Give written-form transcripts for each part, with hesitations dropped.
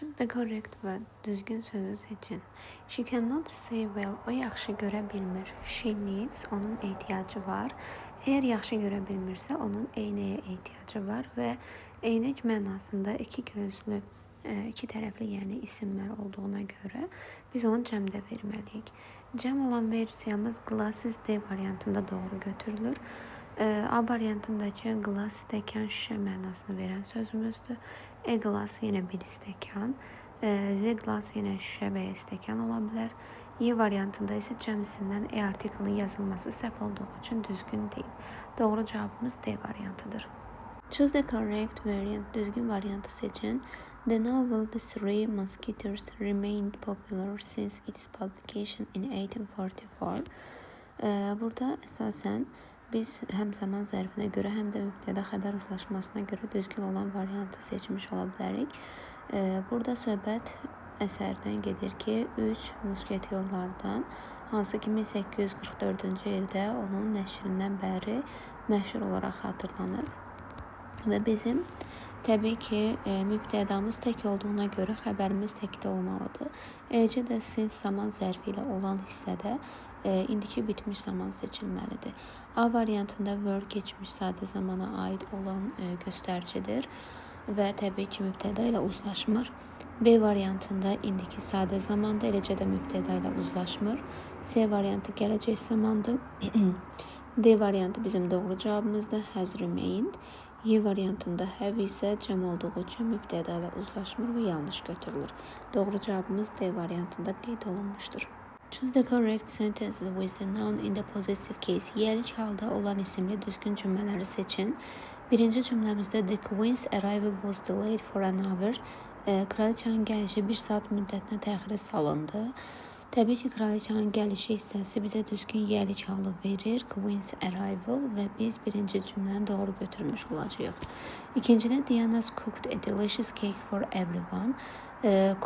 Choose the correct word. Düzgün sözü seçin. She cannot see well. O yaxşı görə bilmir. She needs. Onun ehtiyacı var. Eğer yaxşı görə bilmirsə, onun eynəyə ehtiyacı var və eynək mənasında iki gözlü, iki tərəfli, yəni isimlər olduğuna görə biz onu cəmdə verməliyik. Cəm olan versiyamız glasses D variantında doğru götürülür. A variantındakı glass stəkan, şüşə mənasını verən sözümüzdür. E glass yenə bir stəkan. Z glass yenə şüşə və ya stəkan ola bilər. Y variantında isə cəmisindən E artiklinin yazılması səhv olduğu üçün düzgün deyil. Doğru cavabımız D variantıdır. Choose the correct variant. Düzgün variantı seçin. The novel The Three Musketeers remained popular since its publication in 1844. Burada əsasən biz həm zaman zərfinə görə, həm də mübtəda xəbər uzlaşmasına görə düzgün olan variantı seçmiş ola bilərik. Burada söhbət əsərdən gedir ki, 3 musketyorlardan, hansı ki 1844-cü ildə onun nəşrindən bəri məşhur olaraq xatırlanır. Və bizim təbii ki, mübtədamız tək olduğuna görə xəbərimiz təkdə olmalıdır. Eləcə də since zaman zərfi ilə olan hissədə indiki bitmiş zaman seçilməlidir. A variantında were keçmiş sadə zamana aid olan göstəricidir və təbii ki, mübtəda ilə uzlaşmır. B variantında indiki sadə zamanda, eləcə də mübtəda ilə uzlaşmır. C variantı gələcək zamandır. D variantı bizim doğru cavabımızdır, has remained. Y variantında have isə cəm olduğu üçün mübtəda ilə uzlaşmır və yanlış götürülür. Doğru cavabımız D variantında qeyd olunmuşdur. Choose the correct sentences with the noun in the possessive case. Yəlik halda olan isimli düzgün cümlələri seçin. Birinci cümləmizdə the queen's arrival was delayed for an hour. Kraliçanın gəlişi 1 saat müddətinə təxirə salındı. Təbii ki, kraliçanın gəlişi hissəsi bizə düzgün yəlik halı verir. Queen's arrival və biz birinci cümləni doğru götürmüş olacağıq. İkincidə Diana's cooked a delicious cake for everyone.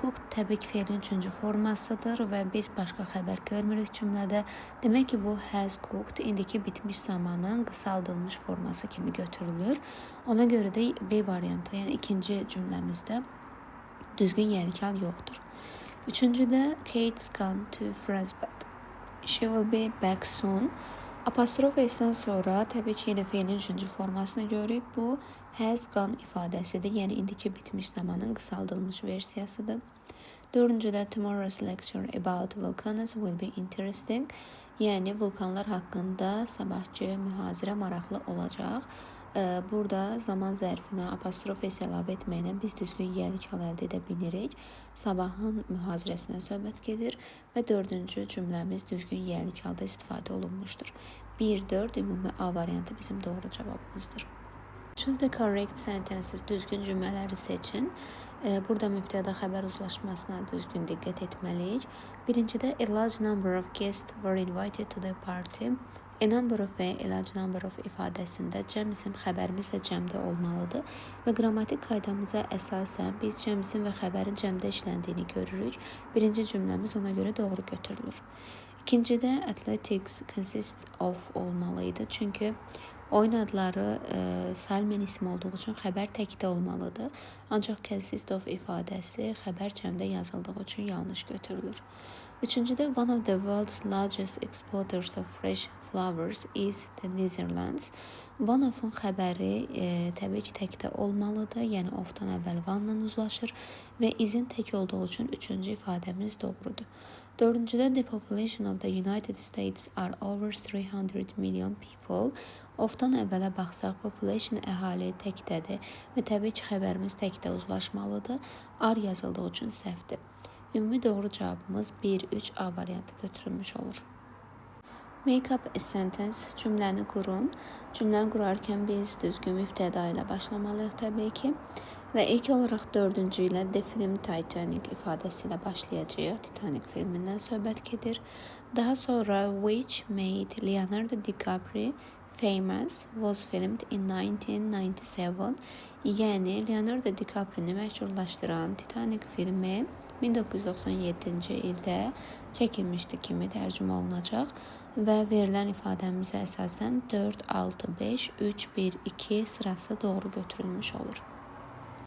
Cooked təbii ki, feilin üçüncü formasıdır və biz başqa xəbər görmürük cümlədə. Demək ki, bu has cooked indiki bitmiş zamanın qısaldılmış forması kimi götürülür. Ona görə də B variantı, yəni ikinci cümləmizdə düzgün yəlik hal yoxdur. Üçüncüdə Kate's gone to France but she will be back soon. Apostrof S-dən sonra təbii ki, yenə feilin üçüncü formasını görürük. Bu has gone ifadəsidir, yəni indiki bitmiş zamanın qısaldılmış versiyasıdır. Dördüncüdə tomorrow's lecture about volcanoes will be interesting. Yəni vulkanlar haqqında sabahki mühazirə maraqlı olacaq. Burada zaman zərfinə apostrof S əlavə etməklə biz düzgün yəlik hal əldə edə bilirik. Sabahın mühazirəsinə söhbət gedir və dördüncü cümləmiz düzgün yəlik halda istifadə olunmuşdur. 1-4 ümumi A variantı bizim doğru cavabımızdır. Choose the correct sentences. Düzgün cümlələri seçin. Burada mübtəda xəbər uzlaşmasına düzgün diqqət etməliyik. Birincidə a large number of guests were invited to the party. A number of və a large number of ifadəsində cəm isim xəbərimiz də cəmdə olmalıdır və qrammatik qaydamıza əsasən biz cəm isim və xəbərin cəmdə işləndiyini görürük. Birinci cümləmiz ona görə doğru götürülür. İkincidə athletics consists of olmalıydı, çünki oyun adları salmen isim olduğu üçün xəbər təkdə olmalıdır. Ancaq consist of ifadəsi xəbər cəmdə yazıldığı üçün yanlış götürülür. Üçüncüdə one of the world's largest exporters of fresh flowers is the Netherlands. One of-un xəbəri təbii ki, təkdə olmalıdır, yəni of-dan əvvəl one-la uzlaşır və izin tək olduğu üçün üçüncü ifadəmiz doğrudur. Dördüncüdə the population of the United States are over 300 million people. Of-dan əvvələ baxsaq, population əhali təkdədir və təbii ki, xəbərimiz təkdə uzlaşmalıdır. R yazıldığı üçün səhvdir. Ümumi doğru cavabımız 1-3 A variantı götürülmüş olur. Make up a sentence. Cümləni qurun. Cümləni qurarkən biz düzgün mübtəda ilə başlamalıyıq təbii ki. Və ilk olaraq dördüncü ilə The Film Titanic ifadəsi ilə başlayacağıq. Titanic filmindən söhbət gedir. Daha sonra Which Made Leonardo DiCaprio Famous was filmed in 1997. Yəni Leonardo DiCaprio-ni məşhurlaşdıran Titanic filmi 1997-ci ildə çəkilmişdi kimi tərcümə olunacaq və verilən ifadəmizə əsasən 4, 6, 5, 3, 1, 2 sırası doğru götürülmüş olur.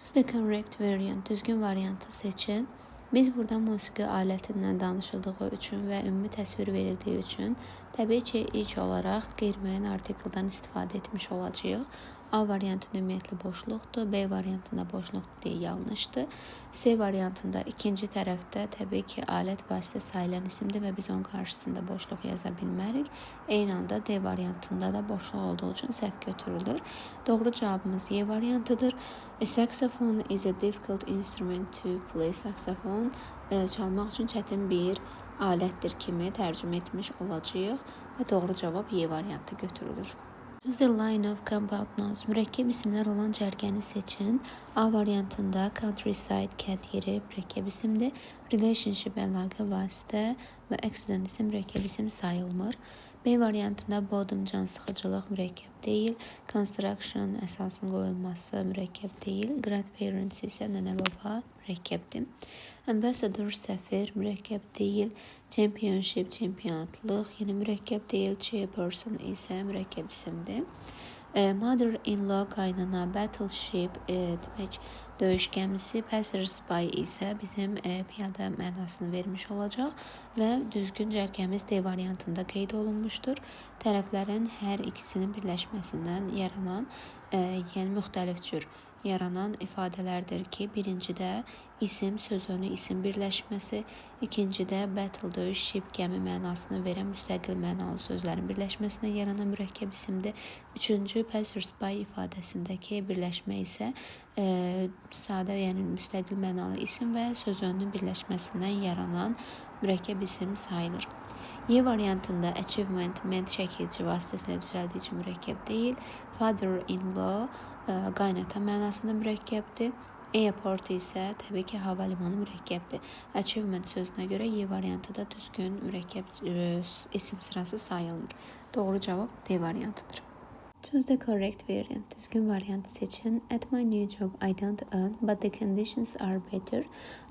Choose the correct variant. Düzgün variantı seçin. Biz burada musiqi alətindən danışıldığı üçün və ümumi təsvir verildiyi üçün təbii ki, ilk olaraq qeyri-müəyyən artikeldən istifadə etmiş olacağıq. A variantında ümumiyyətlə boşluqdur, B variantında boşluqdur deyə yanlışdır. C variantında ikinci tərəfdə təbii ki, alət vasitə sayılan isimdir və biz onun qarşısında boşluq yaza bilmərik. Eyni anda D variantında da boşluq olduğu üçün səhv götürülür. Doğru cavabımız Y variantıdır. A saxophone is a difficult instrument to play. Saxophone çalmaq üçün çətin bir alətdir kimi tərcümə etmiş olacağıq və doğru cavab Y variantı götürülür. Choose the line of compound nouns. Mürəkkəb isimlər olan cərgəni seçin. A variantında countryside, kənd yeri mürəkkəb isimdir. Relationship əlaqə vasitə və əksdən isə mürəkkəb isim sayılmır. B variantında bottom can sıxıcılıq mürəkkəb deyil. Construction əsasın qoyulması mürəkkəb deyil. Grandparents isə nənə baba mürəkkəbdir. Ambassador səfir mürəkkəb deyil. Championship çempionatlıq yəni mürəkkəb deyil. Chairperson isə mürəkkəb isimdir. Mother-in-law qaynana, battleship demək döyüş gəmisi, passers-by isə bizim piyada mənasını vermiş olacaq və düzgün cərgəmiz D variantında qeyd olunmuşdur. Tərəflərin hər ikisinin birləşməsindən yaranan, yəni müxtəlif cür yaranan ifadələrdir ki, birincidə isim, söz önü isim birləşməsi, ikincidə battle döyüş, ship gəmi mənasını verən müstəqil mənalı sözlərin birləşməsindən yaranan mürəkkəb isimdir. Üçüncü passers-by ifadəsindəki birləşmə isə sadə, yəni müstəqil mənalı isim və söz önünün birləşməsindən yaranan mürəkkəb isim sayılır. Y variantında achievement, ment şəkilci vasitəsilə düzəldici mürəkkəb deyil. Father-in-law qaynata mənasında mürəkkəbdir. Airport isə təbii ki, hava limanı mürəkkəbdir. Achievement sözünə görə Y variantı da düzgün mürəkkəb isim sırası sayılmır. Doğru cavab D variantıdır. Choose the correct variant. Düzgün variantı seçin. At my new job I don't earn, but the conditions are better.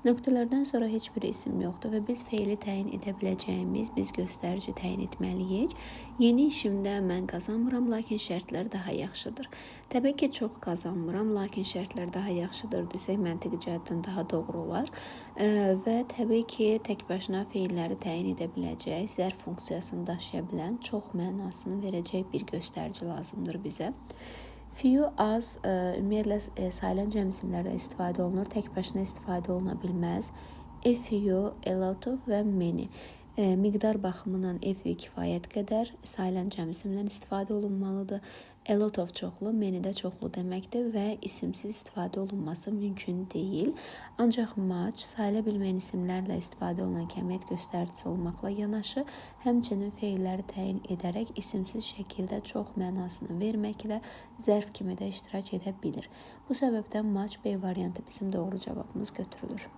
Nöqtələrdən sonra heç bir isim yoxdur və biz feili təyin edə biləcəyimiz biz göstərici təyin etməliyik. Yeni işimdə mən qazanmıram, lakin şərtlər daha yaxşıdır. Təbii ki, çox qazanmıram, lakin şərtlər daha yaxşıdır desək məntiqi cəhətdən daha doğru olar. Və təbii ki, tək başına feilləri təyin edə biləcək, zərf funksiyasını daşıya bilən, çox mənasını verəcək bir göstərici lazımdır bizə. Few, az, ümumiyyətlə sayılan cəm isimlərdə istifadə olunur, tək başına istifadə oluna bilməz. A few, a lot of və many. Miqdar baxımından a few kifayət qədər sayılan cəm isimlərdən istifadə olunmalıdır. A lot of çoxlu, many də çoxlu deməkdir və isimsiz istifadə olunması mümkün deyil. Ancaq much sayıla bilməyən isimlərlə istifadə olunan kəmiyyət göstəricisi olmaqla yanaşı, həmçinin feilləri təyin edərək isimsiz şəkildə çox mənasını verməklə zərf kimi də iştirak edə bilir. Bu səbəbdən much B variantı bizim doğru cavabımız götürülür.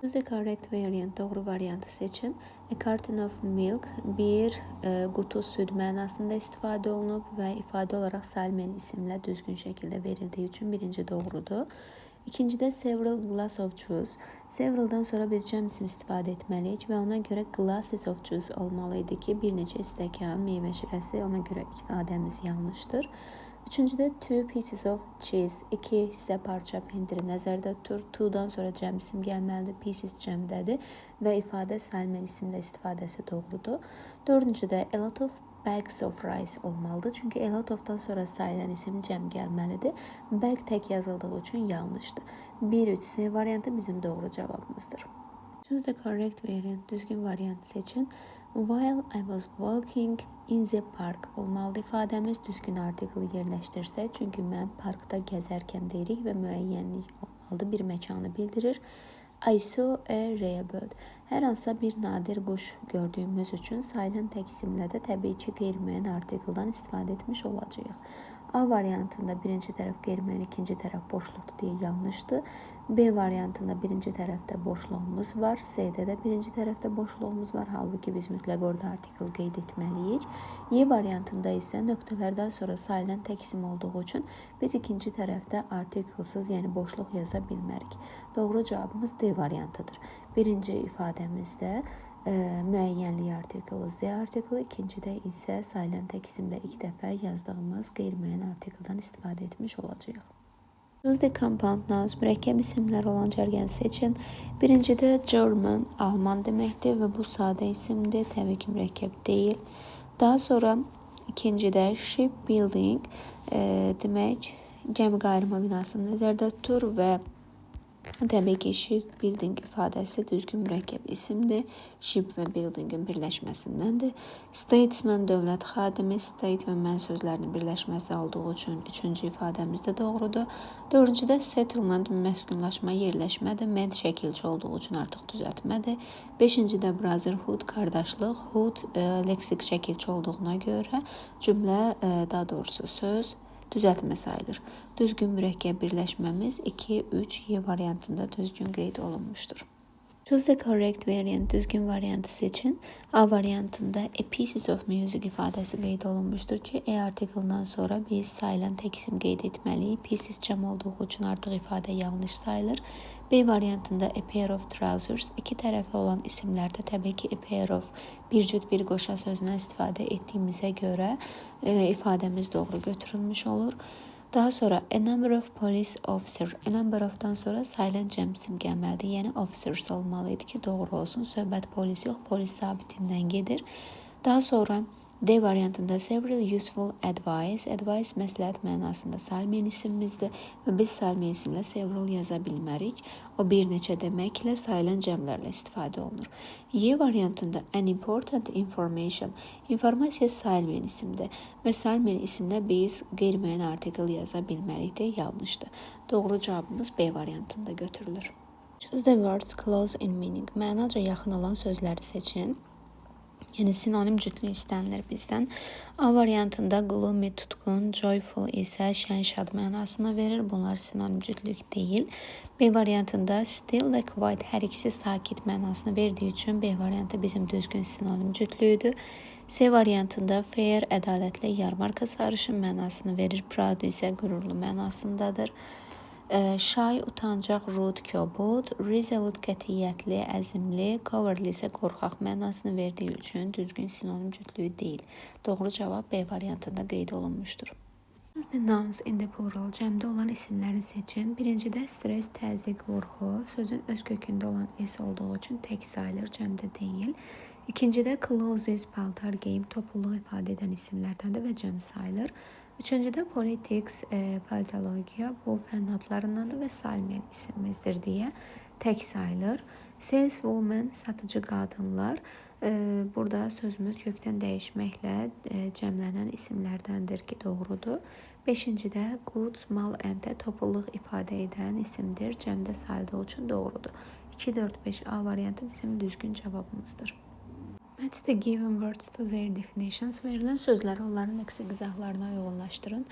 Choose the correct variant. Doğru variantı seçin. A carton of milk bir qutu süd mənasında istifadə olunub və ifadə olaraq sayılmayan isimlə düzgün şəkildə verildiyi üçün birinci doğrudur. İkincidə several glass of juice. Severaldan sonra biz cəm isim istifadə etməliyik və ona görə glasses of juice olmalı idi ki, bir neçə stəkan meyvə şirəsi, ona görə ifadəmiz yanlışdır. Üçüncüdə two pieces of cheese, iki hissə parça pendiri nəzərdə tutur. To'dan sonra cəm isim gəlməlidir, pieces cəmdədir və ifadə sayılmayan isimlə istifadəsi doğrudur. Dördüncüdə a lot of bags of rice olmalıdır. Çünki a lot of'dan sonra sayılan isim cəm gəlməlidir. Bag tək yazıldığı üçün yanlışdır. 1-3 variantı bizim doğru cavabımızdır. Choose the correct variant. Düzgün variantı seçin. While I was walking in the park olmalıdır. İfadəmiz düzgün artikli yerləşdirsək, çünki mən parkda gəzərkən deyirik və müəyyənlik olmalıdır. Bir məkanı bildirir. I saw a rare bird. Hər hansısa bir nadir quş gördüyümüz üçün sayılan tək isimlə də təbii ki, qeyri-müəyyən artikeldən istifadə etmiş olacağıq. A variantında birinci tərəf qeyri-müəyyən, ikinci tərəf boşluqdur deyə yanlışdır. B variantında birinci tərəfdə boşluğumuz var. C-də də birinci tərəfdə boşluğumuz var. Halbuki biz mütləq orada artikel qeyd etməliyik. Y variantında isə nöqtələrdən sonra sayılan tək isim olduğu üçün biz ikinci tərəfdə artikelsiz, yəni boşluq yaza bilmərik. Doğru cavabımız D variantıdır. Birinci ifadəmizdə müəyyənlik artikeli Z artikeli, ikincidə isə sayılan tək isimlə ilk dəfə yazdığımız qeyri-müəyyən artikeldən istifadə etmiş olacağıq. Choose the compound nouns, mürəkkəb isimlər olan cərgəni seçin. Birincidə German, Alman deməkdir və bu sadə isimdir, təbii ki, mürəkkəb deyil. Daha sonra ikincidə shipbuilding demək gəmi qayırma binasını nəzərdə tutur və təbii ki, shipbuilding ifadəsi düzgün mürəkkəb isimdir. Ship və buildingin birləşməsindəndir. Statesman dövlət xadimi, state və mən sözlərinin birləşməsi olduğu üçün üçüncü ifadəmiz də doğrudur. Dördüncüdə settlement məskunlaşma, yerləşmədir. Med şəkilçi olduğu üçün artıq düzəltmədir. Beşincidə brotherhood, qardaşlıq. Hood leksik şəkilçi olduğuna görə cümlə, daha doğrusu söz düzəltmə sayılır. Düzgün mürəkkəb birləşməmiz 2, 3, Y variantında düzgün qeyd olunmuşdur. Choose the correct variant, düzgün variantı seçin. A variantında a pieces of music ifadəsi qeyd olunmuşdur ki, artikeldən sonra biz sayılan tək isim qeyd etməliyik. Pieces cəm olduğu üçün artıq ifadə yanlış sayılır. B variantında a pair of trousers, iki tərəfi olan isimlərdə təbii ki, a pair of bir cüt bir qoşa sözündən istifadə etdiyimizə görə ifadəmiz doğru götürülmüş olur. Daha sonra a number of police officer, a number of'dan sonra sayılan cəm isim gəlməlidir. Yəni officers olmalıydı ki, doğru olsun. Söhbət polis yox, polis zabitindən gedir. Daha sonra D variantında several useful advice. Advice məsləhət mənasında sayılmayan isimimizdir və biz sayılmayan isimlə several yaza bilmərik. O bir neçə deməklə sayılan cəmlərlə istifadə olunur. Y variantında an important information. İnformasiya sayılmayan isimdir və sayılmayan isimlə biz qeyri-müəyyən artikel yaza bilmərikdir. Yanlışdır. Doğru cavabımız B variantında götürülür. Choose the words close in meaning. Mənaca yaxın olan sözləri seçin. Yəni sinonim cütlük istənilir bizdən. A variantında gloomy, tutqun, joyful isə şən, şad mənasına verir. Bunlar sinonim cütlük deyil. B variantında still və quiet hər ikisi sakit mənasını verdiyi üçün B variantı bizim düzgün sinonim cütlüyüdür. C variantında fair, ədalətli, yarmarka sarışın mənasını verir. Proud isə qürurlu mənasındadır. Shy, utancaq, rude, kobud, resolute, qətiyyətli, əzimli, cowardly isə qorxaq mənasını verdiyi üçün düzgün sinonim cütlüyü deyil. Doğru cavab B variantında qeyd olunmuşdur. Choose the nouns in the plural, cəmdə olan isimləri seçin. Birincidə stress, təzyiq, qorxu, sözün öz kökündə olan s olduğu üçün tək sayılır, cəmdə deyil. İkincidə clothes, paltar, geyim, topluluq ifadə edən isimlərdəndir və cəm sayılır. Üçüncüdə politics, politologiya, bu fənn adlarındandır və sayılmayan isimimizdir deyə tək sayılır. Saleswoman, satıcı qadınlar, burada sözümüz kökdən dəyişməklə cəmlənən isimlərdəndir ki, doğrudur. Beşincidə goods, mal, əmtə, topluluq ifadə edən isimdir, cəmdə sayıldığı üçün doğrudur. 2, 4, 5 A variantı bizim düzgün cavabımızdır. Match the given words to their definitions. Verilən sözləri onların əksik izahlarına uyğunlaşdırın.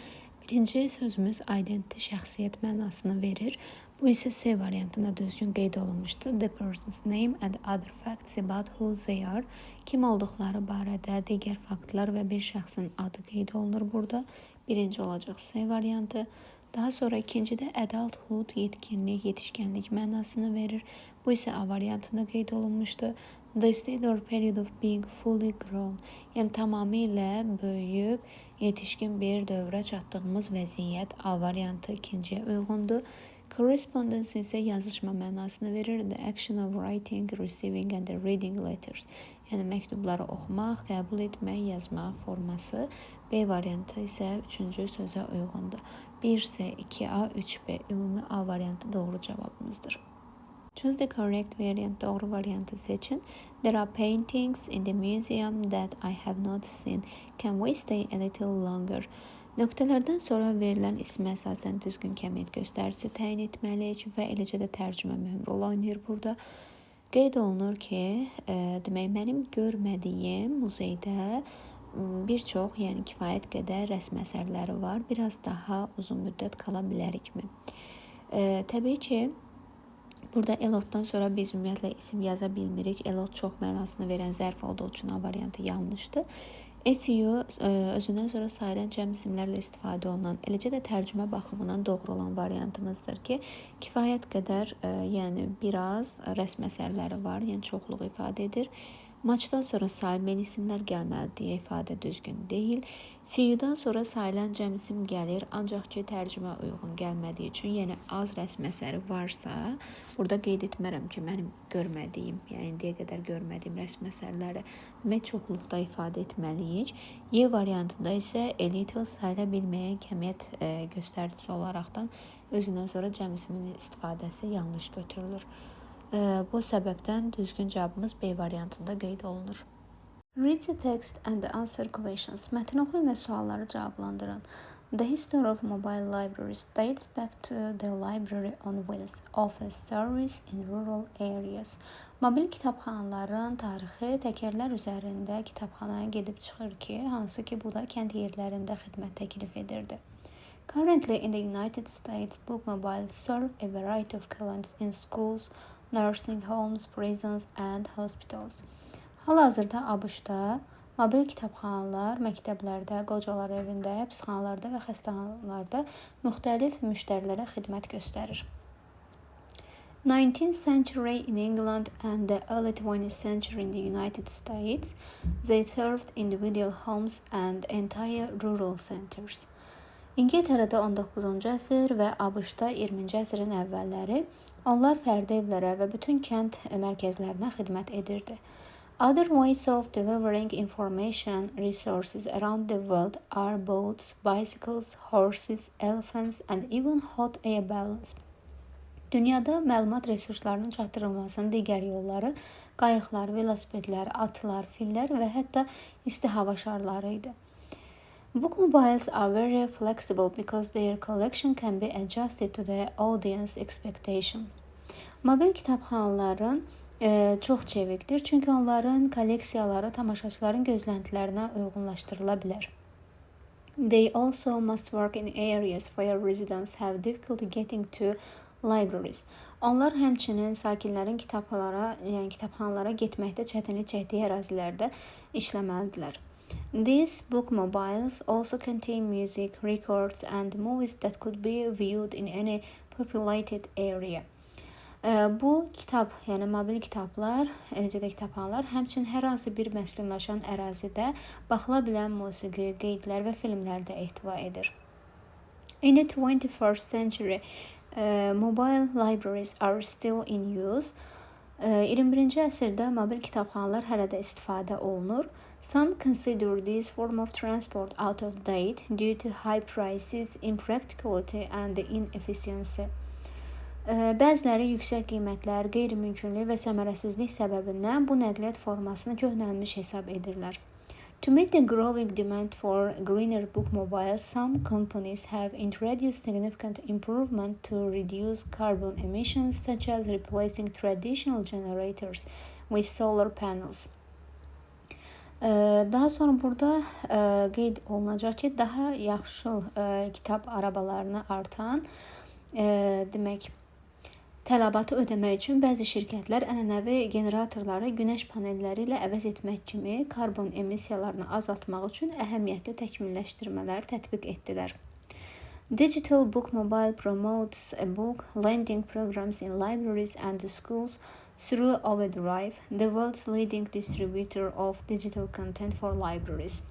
Birinci sözümüz identity, şəxsiyyət mənasını verir. Bu isə C variantında düzgün qeyd olunmuşdur. The person's name and other facts about who they are. Kim olduqları barədə digər faktlar və bir şəxsin adı qeyd olunur burada. Birinci olacaq C variantı. Daha sonra ikincidə adulthood, yetkinlik, yetişkənlik mənasını verir. Bu isə A variantında qeyd olunmuşdur. The state or period of being fully grown, yəni tamamilə böyüyüb, yetişkin bir dövrə çatdığımız vəziyyət A variantı ikinciyə uyğundur. Correspondence isə yazışma mənasını verir. The action of writing, receiving and reading letters. Yəni məktubları oxumaq, qəbul etmək, yazmaq forması. B variantı isə üçüncü sözə uyğundur. 1C, 2A, 3B. Ümumi A variantı doğru cavabımızdır. Choose the correct variant, doğru variantı seçin. There are paintings in the museum that I have not seen. Can we stay a little longer? Nöqtələrdən sonra verilən ismə əsasən düzgün kəmiyyət göstəricisi təyin etməliyik və eləcə də tərcümə mühüm rol oynayır burada. Qeyd olunur ki, demək mənim görmədiyim muzeydə bir çox, yəni kifayət qədər rəsm əsərləri var. Biraz daha uzun müddət qala bilərikmi? Təbii ki, burada elotdan sonra biz ümumiyyətlə isim yaza bilmirik. Elot çox mənasını verən zərf olduğu üçün A variantı yanlışdır. FU özündən sonra sayılan cəm isimlərlə istifadə olunan, eləcə də tərcümə baxımından doğru olan variantımızdır ki, kifayət qədər, yəni biraz rəsm əsərləri var, yəni çoxluq ifadə edir. Maçdan sonra sayılmayan isimlər gəlməli deyə ifadə düzgün deyil. Fiyudan sonra sayılan cəm isim gəlir, ancaq ki tərcümə uyğun gəlmədiyi üçün, yəni az rəsm əsəri varsa, burada qeyd etmərəm ki, mənim görmədiyim, yəni indiyə qədər görmədiyim rəsm əsərləri demək çoxluqda ifadə etməliyik. Y variantında isə a little sayıla bilməyən kəmiyyət göstəricisi olaraqdan özündən sonra cəm isminin istifadəsi yanlış götürülür. Bu səbəbdən düzgün cavabımız B variantında qeyd olunur. Read the text and answer questions. Mətni oxuyun və sualları cavablandırın. The history of mobile libraries dates back to the library on wheels offers service in rural areas. Mobil kitabxanaların tarixi təkərlər üzərində kitabxanaya gedib çıxır ki, hansı ki bu da kənd yerlərində xidmət təklif edirdi. Currently in the United States, bookmobiles serve a variety of clients in schools, nursing homes, prisons and hospitals. Hal-hazırda ABŞ-da mobil kitabxanalar məktəblərdə, qocalar evində, həbsxanalarda və xəstəxanalarda müxtəlif müştərilərə xidmət göstərir. 19th century in England and the early 20th century in the United States, they served individual homes and entire rural centers. İngiltərədə 19-cu əsr və ABŞ-da 20-ci əsrin əvvəlləri onlar fərdi evlərə və bütün kənd mərkəzlərinə xidmət edirdi. Other ways of delivering information resources around the world are boats, bicycles, horses, elephants and even hot air balloons. Dünyada məlumat resurslarının çatdırılmasının digər yolları qayıqlar, velosipedlər, atlar, fillər və hətta isti hava şarları idi. Bookmobiles are very flexible because their collection can be adjusted to the audience expectation. Mobil kitabxanaların çox çevikdir, çünki onların kolleksiyaları tamaşaçıların gözləntilərinə uyğunlaşdırıla bilər. They also must work in areas where residents have difficulty getting to libraries. Onlar həmçinin sakinlərin kitabxanalara getməkdə çətinlik çəkdiyi ərazilərdə işləməlidirlər. These bookmobiles also contain music, records and movies that could be viewed in any populated area. Bu kitab, yəni mobil kitablar, eləcə də kitabxanalar həmçinin hər hansı bir məskunlaşan ərazidə baxıla bilən musiqi, qeydlər və filmlər də ehtiva edir. In the 21st century, mobile libraries are still in use. 21-ci əsrdə mobil kitabxanalar hələ də istifadə olunur. Some consider this form of transport out of date due to high prices, impracticality and inefficiency. Bəziləri yüksək qiymətlər, qeyri-mümkünlük və səmərəsizlik səbəbindən bu nəqliyyat formasını köhnəlmiş hesab edirlər. To meet the growing demand for greener bookmobiles, some companies have introduced significant improvement to reduce carbon emissions, such as replacing traditional generators with solar panels. Daha sonra burada qeyd olunacaq ki, daha yaxşı kitab arabalarını artan demək tələbatı ödəmək üçün bəzi şirkətlər ənənəvi generatorları günəş panelləri ilə əvəz etmək kimi karbon emissiyalarını azaltmaq üçün əhəmiyyətli təkmilləşdirmələr tətbiq etdilər. Digital Bookmobile promotes a book lending programs in libraries and schools through Overdrive, the world's leading distributor of digital content for libraries.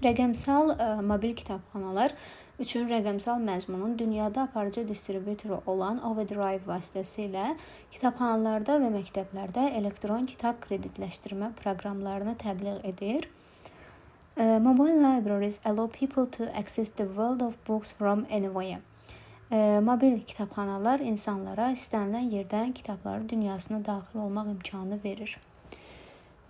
Rəqəmsal mobil kitabxanalar üçün rəqəmsal məzmunun dünyada aparıcı distributoru olan Overdrive vasitəsilə kitabxanalarda və məktəblərdə elektron kitab kreditləşdirmə proqramlarını təbliğ edir. Mobile libraries allow people to access the world of books from anywhere. Mobil kitabxanalar insanlara istənilən yerdən kitabların dünyasına daxil olmaq imkanı verir.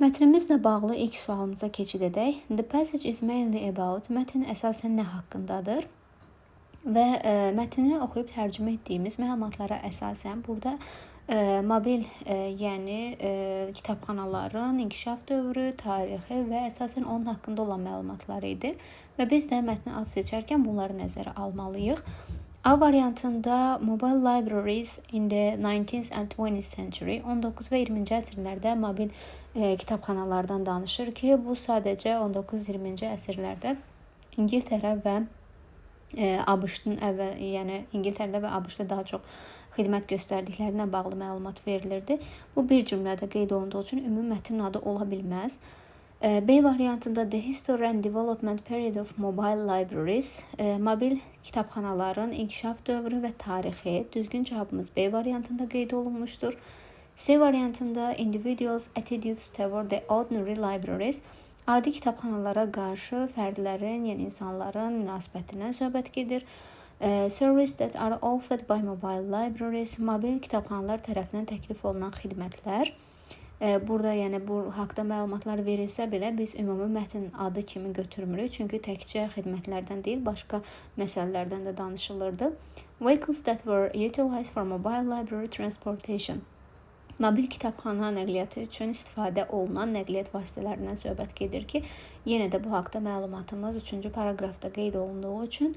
Mətnimizlə bağlı ilk sualımıza keçid edək. The passage is mainly about, mətn əsasən nə haqqındadır? Və mətni oxuyub tərcümə etdiyimiz məlumatlara əsasən burada mobil, yəni kitabxanaların inkişaf dövrü, tarixi və əsasən onun haqqında olan məlumatlar idi. Və biz də mətni ad seçərkən bunları nəzərə almalıyıq. A variantında Mobile Libraries in the 19th and 20th century 19 və 20-ci əsrlərdə mobil kitabxanalardan danışır ki, bu sadəcə 19-20-ci əsrlərdə İngiltərə və ABŞ-ın yəni İngiltərədə və ABŞ-da daha çox xidmət göstərdiklərinə bağlı məlumat verilirdi. Bu bir cümlədə qeyd olunduğu üçün ümumi mətnin adı ola bilməz. B variantında The History and Development Period of Mobile Libraries, mobil kitabxanaların inkişaf dövrü və tarixi. Düzgün cavabımız B variantında qeyd olunmuşdur. C variantında Individuals' Attitudes Toward the Ordinary Libraries, adi kitabxanalara qarşı fərdlərin, yəni insanların münasibətindən söhbət gedir. Services that are offered by mobile libraries, mobil kitabxanalar tərəfindən təklif olunan xidmətlər. Burada yəni bu haqda məlumatlar verilsə belə biz ümumi mətn adı kimi götürmürük. Çünki təkcə xidmətlərdən deyil, başqa məsələlərdən də danışılırdı. Vehicles that were utilized for mobile library transportation. Mobil kitabxana nəqliyyatı üçün istifadə olunan nəqliyyat vasitələrindən söhbət gedir ki, yenə də bu haqda məlumatımız 3-cü paragrafda qeyd olunduğu üçün,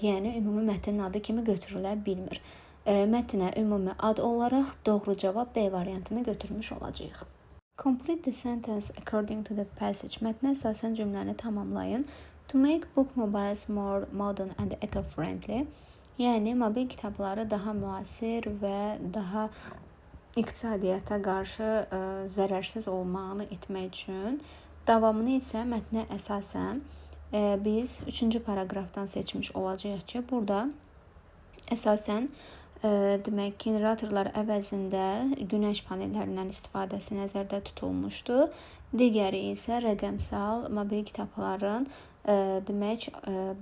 yəni ümumi mətnin adı kimi götürülə bilmir. Mətnə ümumi ad olaraq doğru cavab B variantını götürmüş olacağıq. Complete the sentence according to the passage. Mətnə əsasən cümləni tamamlayın. To make book mobiles more modern and eco-friendly. Yəni, mobil kitabları daha müasir və daha iqtisadiyyata qarşı zərərsiz olmağını etmək üçün. Davamını isə mətnə əsasən biz 3-cü paragrafdan seçmiş olacağıq ki, burada əsasən demək generatorlar əvəzində günəş panellərindən istifadəsi nəzərdə tutulmuşdu. Digəri isə rəqəmsal mobil kitabların demək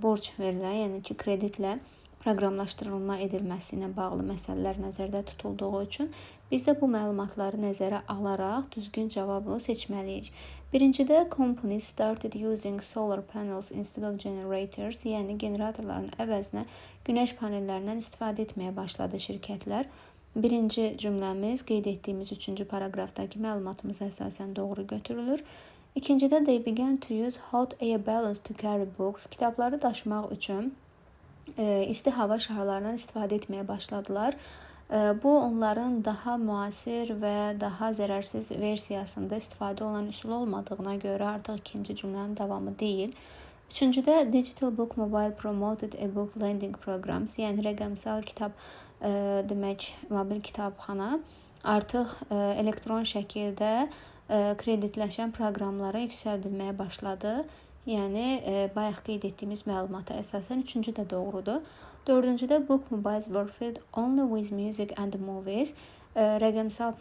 borc verilən, yəni ki, kreditlə proqramlaşdırılma edilməsi ilə bağlı məsələlər nəzərdə tutulduğu üçün biz də bu məlumatları nəzərə alaraq düzgün cavabı seçməliyik. Birincidə companies started using solar panels instead of generators, yəni generatorların əvəzinə günəş panellərindən istifadə etməyə başladı şirkətlər. Birinci cümləmiz qeyd etdiyimiz 3-cü paragrafdakı məlumatımıza əsasən doğru götürülür. İkincidə they began to use hot air balloons to carry books, kitabları daşımaq üçün isti hava şarlarından istifadə etməyə başladılar. Bu onların daha müasir və daha zərərsiz versiyasında istifadə olan üsul olmadığına görə artıq ikinci cümlənin davamı deyil. Üçüncüdə Digital Book Mobile Promoted e-book lending programs, yəni rəqəmsal kitab demək mobil kitabxana artıq elektron şəkildə kreditləşən proqramlara yüksəldilməyə başladı. Yəni, bayaq qeyd etdiyimiz məlumata əsasən 3-cü də doğrudur. 4-cüdə book mobiles were filled only with music and movies. Rəqəmsal,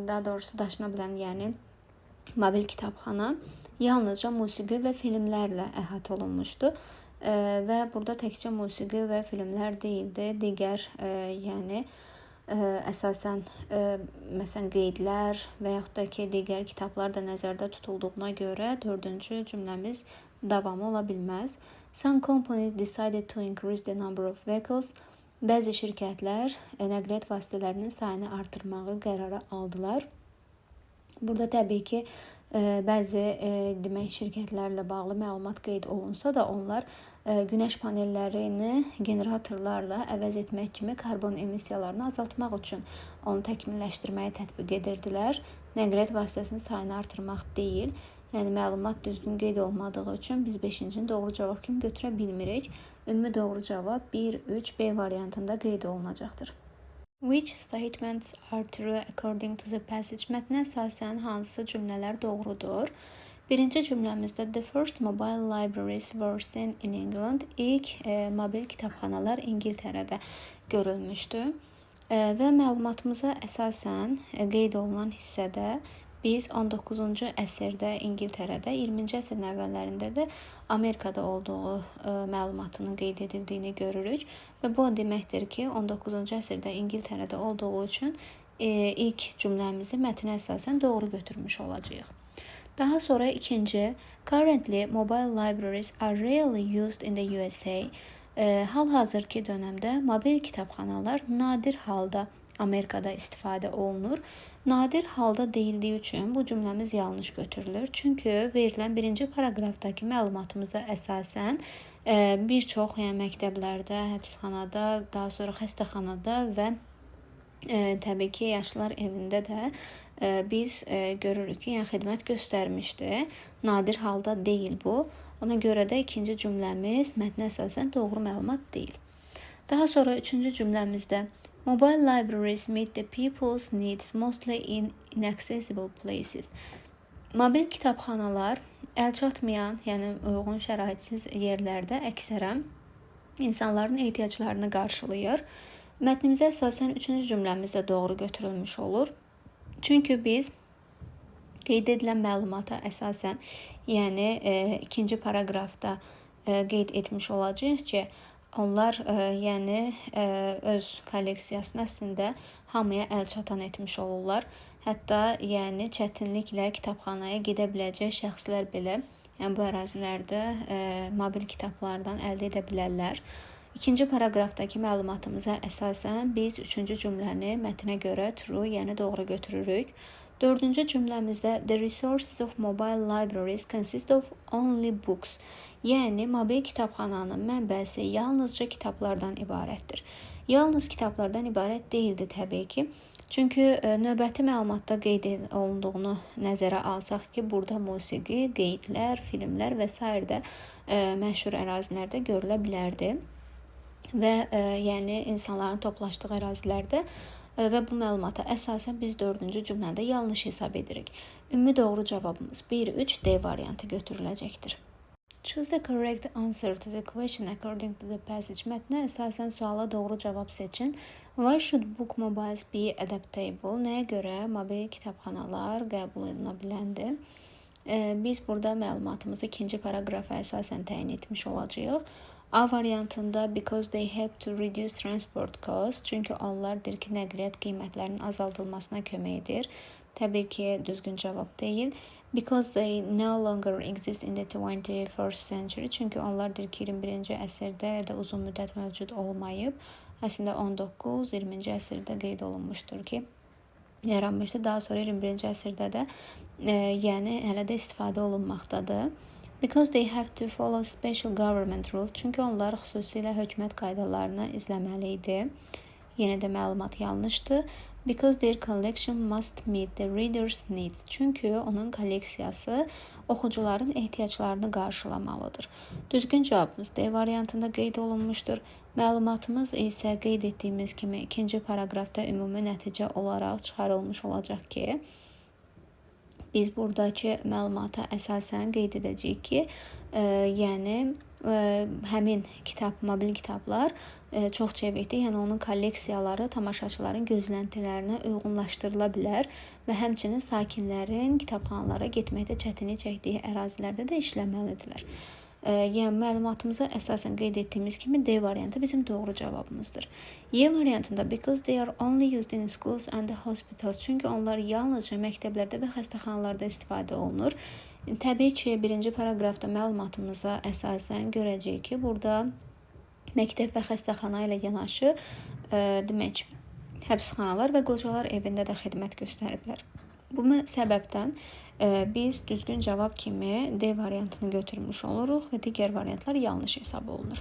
daha doğrusu daşına bilən, yəni mobil kitabxana yalnızca musiqi və filmlərlə əhatə olunmuşdu. Və burada təkcə musiqi və filmlər deyildi, digər, yəni əsasən məsələn qeydlər və yaxud da ki, digər kitablar da nəzərdə tutulduğuna görə 4-cü cümləmiz davamı ola bilməz. Some companies decided to increase the number of vehicles. Bəzi şirkətlər nəqliyyat vasitələrinin sayını artırmağı qərara aldılar. Burada təbii ki, bəzi demək şirkətlərlə bağlı məlumat qeyd olunsa da onlar günəş panellərini generatorlarla əvəz etmək kimi karbon emissiyalarını azaltmaq üçün onu təkmilləşdirməyi tətbiq edirdilər. Nəqliyyat vasitəsinin sayını artırmaq deyil. Yəni məlumat düzgün qeyd olmadığı üçün biz 5-cini doğru cavab kimi götürə bilmirik. Ümumi doğru cavab 1, 3, B variantında qeyd olunacaqdır. Which statements are true according to the passage? Mətnə əsasən hansı cümlələr doğrudur? Birinci cümləmizdə the first mobile libraries were seen in England. İlk mobil kitabxanalar İngiltərədə görülmüşdü. Və məlumatımıza əsasən qeyd olunan hissədə biz 19-cu əsrdə İngiltərədə, 20-ci əsrin əvvəllərində də Amerikada olduğu məlumatının qeyd edildiyini görürük. Və bu deməkdir ki, 19-cu əsrdə İngiltərədə olduğu üçün ilk cümləmizi mətnə əsasən doğru götürmüş olacağıq. Daha sonra ikinci, currently mobile libraries are rarely used in the USA. Hal-hazırki dönəmdə mobil kitabxanalar nadir halda Amerikada istifadə olunur. Nadir halda deyildiyi üçün bu cümləmiz yanlış götürülür. Çünki verilən birinci paragrafdakı məlumatımıza əsasən bir çox məktəblərdə, həbsxanada, daha sonra xəstəxanada və təbii ki, yaşlılar evində də biz görürük ki, yəni xidmət göstərmişdi. Nadir halda deyil bu. Ona görə də ikinci cümləmiz mətnə əsasən doğru məlumat deyil. Daha sonra üçüncü cümləmizdə Mobile libraries meet the people's needs mostly in inaccessible places. Mobil kitabxanalar əlçatmayan, yəni uyğun şəraitsiz yerlərdə əksərən insanların ehtiyaclarını qarşılayır. Mətnimizə əsasən 3-cü cümləmiz də doğru götürülmüş olur. Çünki biz qeyd edilən məlumata əsasən, yəni ikinci paraqrafda qeyd etmiş olacağıq ki, onlar yəni öz kolleksiyasını əslində hamıya əlçatan etmiş olurlar. Hətta yəni çətinliklə kitabxanaya gedə biləcək şəxslər belə yəni bu ərazilərdə mobil kitablardan əldə edə bilərlər. İkinci paraqrafdakı məlumatımıza əsasən biz 3-cü cümləni mətnə görə true, yəni doğru götürürük. 4-cü cümləmizdə the resources of mobile libraries consist of only books. Yəni mobil kitabxananın mənbəsi yalnızca kitablardan ibarətdir. Yalnız kitablardan ibarət deyildi təbii ki. Çünki növbəti məlumatda qeyd olunduğunu nəzərə alsaq ki, burada musiqi, qeydlər, filmlər və s. də məşhur ərazilərdə görülə bilərdi. Və yəni insanların toplaşdığı ərazilərdə və bu məlumata əsasən biz 4-cü cümlədə yanlış hesab edirik. Ümumi doğru cavabımız 1-3 D variantı götürüləcəkdir. Choose the correct answer to the question according to the passage. Mətnə əsasən suala doğru cavab seçin. Why should book mobiles be adaptable? Nəyə görə mobil kitabxanalar qəbul edilə biləndir? Biz burada məlumatımızı ikinci paraqrafa əsasən təyin etmiş olacağıq. A variantında because they help to reduce transport costs. Çünki onlardır ki, nəqliyyat qiymətlərinin azaldılmasına kömək edir. Təbii ki, düzgün cavab deyil. Because they no longer exist in the 21st century. Çünki onlardır ki, 21-ci əsrdə də uzun müddət mövcud olmayıb. Əslində 19-20-ci əsrdə qeyd olunmuşdur ki, yaranmışdı. Daha sonra 21-ci əsrdə də yəni hələ də istifadə olunmaqdadır. Because they have to follow special government rules. Çünki onlar xüsusilə hökumət qaydalarını izləməli idi. Yenə də məlumat yanlışdır. Because their collection must meet the reader's needs. Çünki onun kolleksiyası oxucuların ehtiyaclarını qarşılamalıdır. Düzgün cavabımız D variantında qeyd olunmuşdur. Məlumatımız isə qeyd etdiyimiz kimi ikinci paraqrafda ümumi nəticə olaraq çıxarılmış olacaq ki, biz buradakı məlumata əsasən qeyd edəcəyik ki, yəni həmin kitab, mobil kitablar çox çevikdir. Yəni onun kolleksiyaları tamaşaçıların gözləntilərinə uyğunlaşdırıla bilər və həmçinin sakinlərin kitabxanalara getməkdə çətinlik çəkdiyi ərazilərdə də işləməlidirlər. Yəni məlumatımıza əsasən qeyd etdiyimiz kimi D variantı bizim doğru cavabımızdır. Y variantında because they are only used in schools and hospitals. Çünki onlar yalnızca məktəblərdə və xəstəxanalarda istifadə olunur. Təbii ki, birinci paraqrafda məlumatımıza əsasən görəcəyik ki, burada məktəb və xəstəxana ilə yanaşı demək, həbsxanalar və qocalar evində də xidmət göstəriblər. Bu səbəbdən biz düzgün cavab kimi D variantını götürmüş oluruq və digər variantlar yanlış hesab olunur.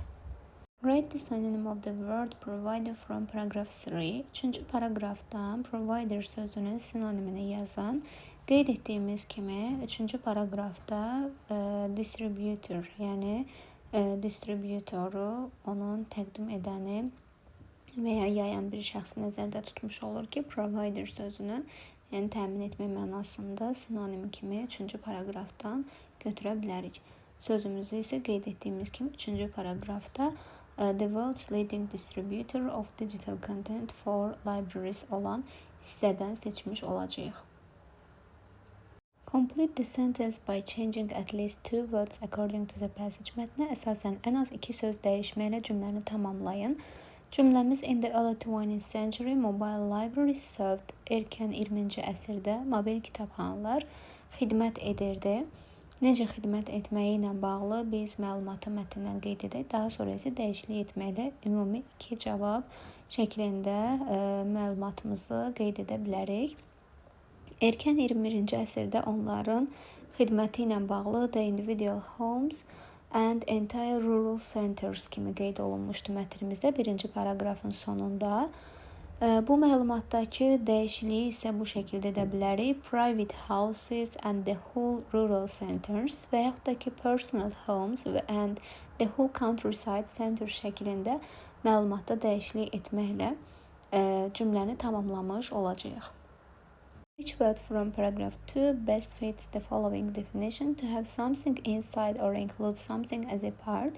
Write the synonym of the word provider from paragraph 3. 3-cü paraqrafdan provider sözünün sinonimini yazan. Qeyd etdiyimiz kimi 3-cü paraqrafda distributor, yəni distributoru, onun təqdim edəni və ya yayan bir şəxs nəzərdə tutmuş olur ki, provider sözünün yəni təmin etmək mənasında sinonim kimi 3-cü paraqrafdan götürə bilərik. Sözümüzü isə qeyd etdiyimiz kimi 3-cü paraqrafda the world's leading distributor of digital content for libraries olan hissədən seçmiş olacağıq. Complete the sentence by changing at least 2 words according to the passage. Mətnə əsasən ən az 2 söz dəyişməklə cümləni tamamlayın. Cümləmiz in the early 20th century mobile libraries served. Erkən 20-ci əsrdə mobil kitabxanalar xidmət edirdi. Necə xidmət etməyi ilə bağlı biz məlumatı mətndən qeyd edək. Daha sonra isə dəyişiklik etməklə ümumi 2 cavab şəklində məlumatımızı qeyd edə bilərik. Erkən 21-ci əsrdə onların xidməti ilə bağlı the individual homes and entire rural centers kimi qeyd olunmuşdu mətnimizdə birinci paraqrafın sonunda. Bu məlumatdakı dəyişikliyi isə bu şəkildə edə bilərik. Private houses and the whole rural centers və yaxud da ki personal homes and the whole countryside center şəklində məlumatda dəyişiklik etməklə cümləni tamamlamış olacağıq. Which word from paragraph 2 best fits the following definition? To have something inside or include something as a part.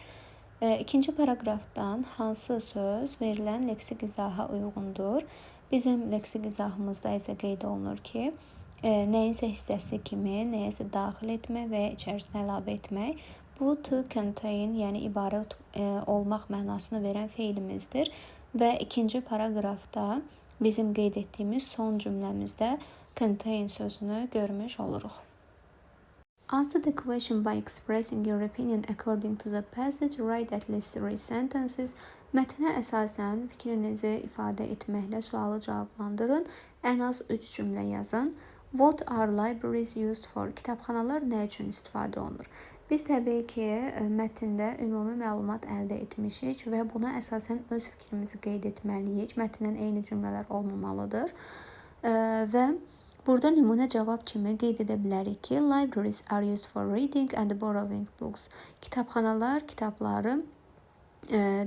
İkinci paragrafdan hansı söz verilən leksik izaha uyğundur? Bizim leksik izahımızda isə qeyd olunur ki, nəyinsə hissəsi kimi nəyəsə daxil etmək və içərisinə əlavə etmək. Bu to contain, yəni ibarət olmaq mənasını verən feilimizdir və ikinci paragrafda bizim qeyd etdiyimiz son cümləmizdə contain sözünü görmüş oluruq. Answer the question by expressing your opinion according to the passage. Write at least 3 sentences. Mətnə əsasən fikrinizi ifadə etməklə sualı cavablandırın. Ən az 3 cümlə yazın. What are libraries used for? Kitabxanalar nə üçün istifadə olunur? Biz təbii ki, mətndə ümumi məlumat əldə etmişik və buna əsasən öz fikrimizi qeyd etməliyik. Mətndən eyni cümlələr olmamalıdır. Və burada nümunə cavab kimi qeyd edə bilərik ki, libraries are used for reading and borrowing books. Kitabxanalar kitabları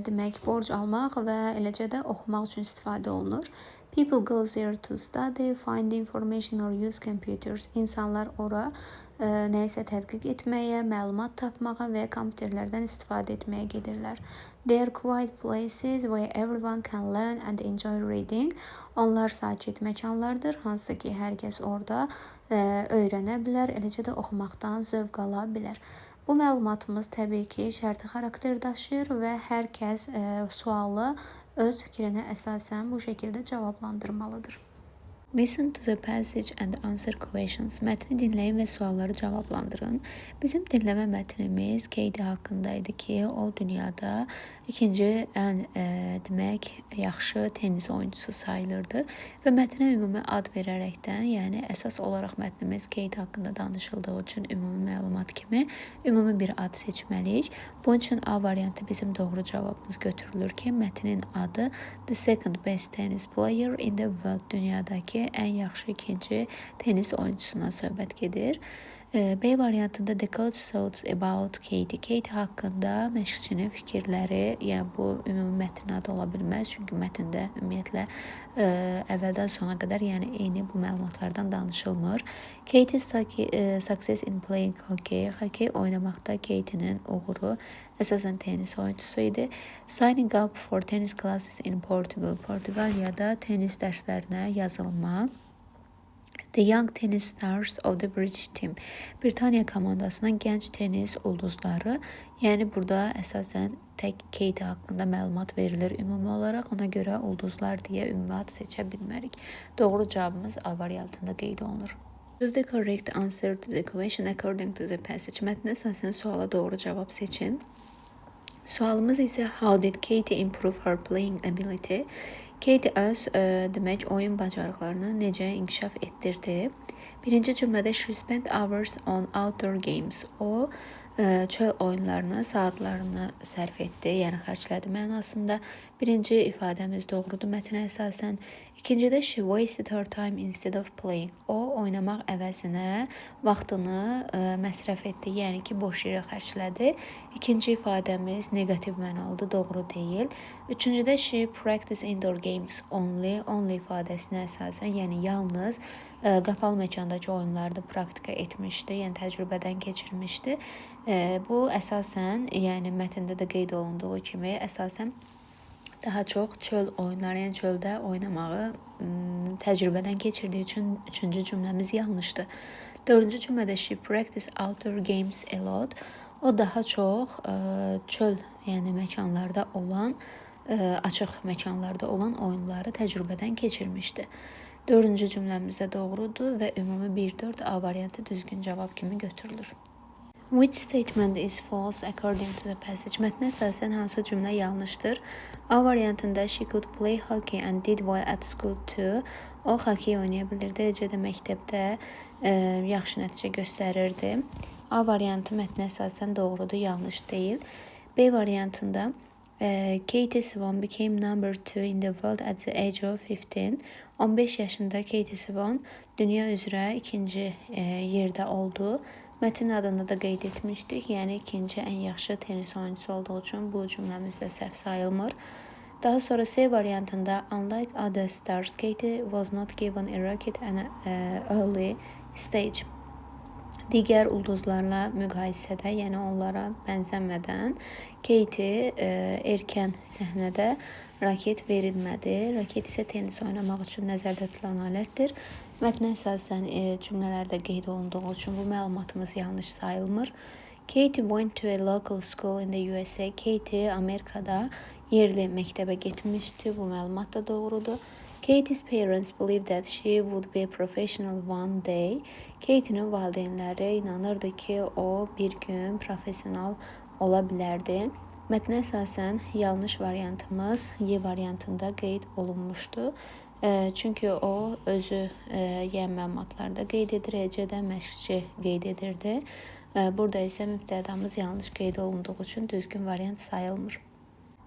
demək borc almaq və eləcə də oxumaq üçün istifadə olunur. People go there to study, find information or use computers. İnsanlar ora nəyisə tədqiq etməyə, məlumat tapmağa və kompüterlərdən istifadə etməyə gedirlər. They are quiet places where everyone can learn and enjoy reading. Onlar sakit məkanlardır, hansı ki, hər kəs orada öyrənə bilər, eləcə də oxumaqdan zövq ala bilər. Bu məlumatımız təbii ki, şərti xarakter daşıyır və hər kəs sualı öz fikrinə əsasən bu şəkildə cavablandırmalıdır. Listen to the passage and answer questions. Mətni dinləyin və sualları cavablandırın. Bizim dinləmə mətnimiz Katie haqqında idi ki, o dünyada ikinci ən demək yaxşı tenis oyuncusu sayılırdı və mətnə ümumi ad verərəkdən, yəni əsas olaraq mətnimiz Katie haqqında danışıldığı üçün ümumi məlumat kimi ümumi bir ad seçməliyik. Bunun üçün A variantı bizim doğru cavabımız götürülür ki, mətnin adı The Second Best Tennis Player in the World, dünyadakı ən yaxşı ikinci tenis oyuncusuna söhbət gedir. B variantında The Coach Thoughts About Katie. Katie haqqında məşqçinin fikirləri, yəni bu ümumi mətnin adı ola bilməz, çünki mətndə ümumiyyətlə əvvəldən sona qədər, yəni eyni bu məlumatlardan danışılmır. Katie's success in playing hockey. Hockey oynamaqda Katie'nin uğuru əsasən tenis oyuncusu idi. Signing up for tennis classes in Portugal. Portuqaliyada tenis dərslərinə yazılma. The Young Tennis Stars of the British Team. Britaniya komandasının gənc tenis ulduzları. Yəni burada əsasən tək Katie haqqında məlumat verilir ümumi olaraq. Ona görə ulduzlar deyə ümumi ad seçə bilmərik. Doğru cavabımız A variantında qeyd olunur. Choose the correct answer to the question according to the passage. Mətnə əsasən suala doğru cavab seçin. Sualımız isə How did Katie improve her playing ability? Katie öz demək oyun bacarıqlarını necə inkişaf etdirdi? Birinci cümlədə she spent hours on outdoor games. O çöl oyunlarına saatlarını sərf etdi, yəni xərclədi mənasında. Birinci ifadəmiz doğrudur mətnə əsasən. İkincidə she wasted her time instead of playing. O oynamaq əvəzinə vaxtını məsrəf etdi, yəni ki, boş yerə xərclədi. İkinci ifadəmiz negativ mənalıdır, doğru deyil. Üçüncüdə she practiced indoor games only. Only ifadəsinə əsasən, yəni yalnız qapalı məkandakı oyunlarda praktika etmişdi, yəni təcrübədən keçirmişdi. Bu əsasən, yəni mətndə də qeyd olunduğu kimi, əsasən daha çox çöl oyunları, yəni çöldə oynamağı təcrübədən keçirdiyi üçün üçüncü cümləmiz yanlışdır. Dördüncü cümlədə she practiced outdoor games a lot. O daha çox çöl, yəni məkanlarda olan, açıq məkanlarda olan oyunları təcrübədən keçirmişdi. Dördüncü cümləmizdə doğrudur və ümumi 1-4 A variantı düzgün cavab kimi götürülür. Which statement is false according to the passage? Mətnə əsasən hansı cümlə yanlışdır? A variantında she could play hockey and did well at school too. O hockey oynaya bilirdi, eləcə də məktəbdə yaxşı nəticə göstərirdi. A variantı mətnə əsasən doğrudur, yanlış deyil. B variantında Katie Swan became number 2 in the world at the age of 15. 15 yaşında Katie Swan dünya üzrə ikinci yerdə oldu. Mətn adında da qeyd etmişdik, yəni ikinci ən yaxşı tenis oyuncusu olduğu üçün bu cümləmiz də səhv sayılmır. Daha sonra C variantında unlike other stars, Katie was not given a rocket at an early stage. Digər ulduzlarla müqayisədə, yəni onlara bənzəmədən Katie erkən səhnədə raket verilmədi. Raket isə tennis oynamaq üçün nəzərdə tutulan alətdir. Mətnə əsasən cümlələrdə qeyd olunduğu üçün bu məlumatımız yanlış sayılmır. Katie went to a local school in the USA. Katie Amerikada yerli məktəbə getmişdi. Bu məlumat da doğrudur. Katie's parents believed that she would be a professional one day. Katie'nin valideynləri inanırdı ki, o bir gün professional ola bilərdi. Mətnə əsasən yanlış variantımız Y variantında qeyd olunmuşdu. Çünki o özü yəni məlumatlarda qeyd edir, C-də məşqçi qeyd edirdi. Burada isə mübtədamız yanlış qeyd olunduğu üçün düzgün variant sayılmır.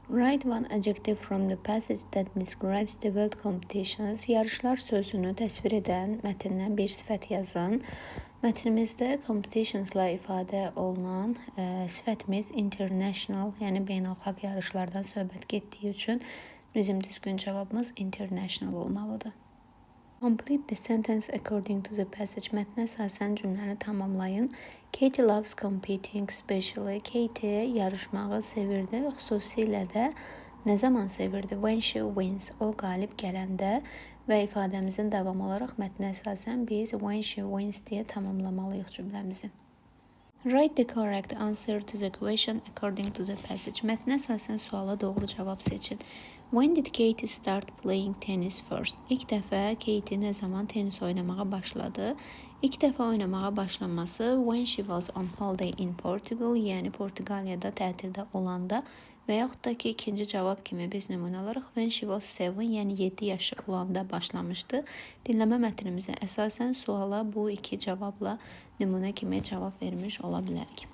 Write one adjective from the passage that describes the world competitions. Yarışlar sözünü təsvir edən mətndən bir sifət yazın. Mətnimizdə competitionsla ifadə olunan sifətimiz international, yəni beynəlxalq yarışlardan söhbət getdiyi üçün bizim düzgün cavabımız international olmalıdır. Complete the sentence according to the passage. Mətnə əsasən cümləni tamamlayın. Katie loves competing, especially. Katie yarışmağı sevirdi, xüsusilə də nə zaman sevirdi? When she wins, o qalib gələndə və ifadəmizin davamı olaraq mətnə əsasən biz when she wins deyə tamamlamalıyıq cümləmizi. Write the correct answer to the question according to the passage. Mətnə əsasən suala doğru cavab seçin. When did Katie start playing tennis first? İlk dəfə Katie nə zaman tenis oynamağa başladı? İlk dəfə oynamağa başlaması when she was on holiday in Portugal, yəni Portuqaliyada tətildə olanda və yaxud da ki, ikinci cavab kimi biz nümunə olaraq when she was 7, yəni 7 yaşı olanda başlamışdı. Dinləmə mətnimizə əsasən suala bu iki cavabla nümunə kimi cavab vermiş ola bilərik.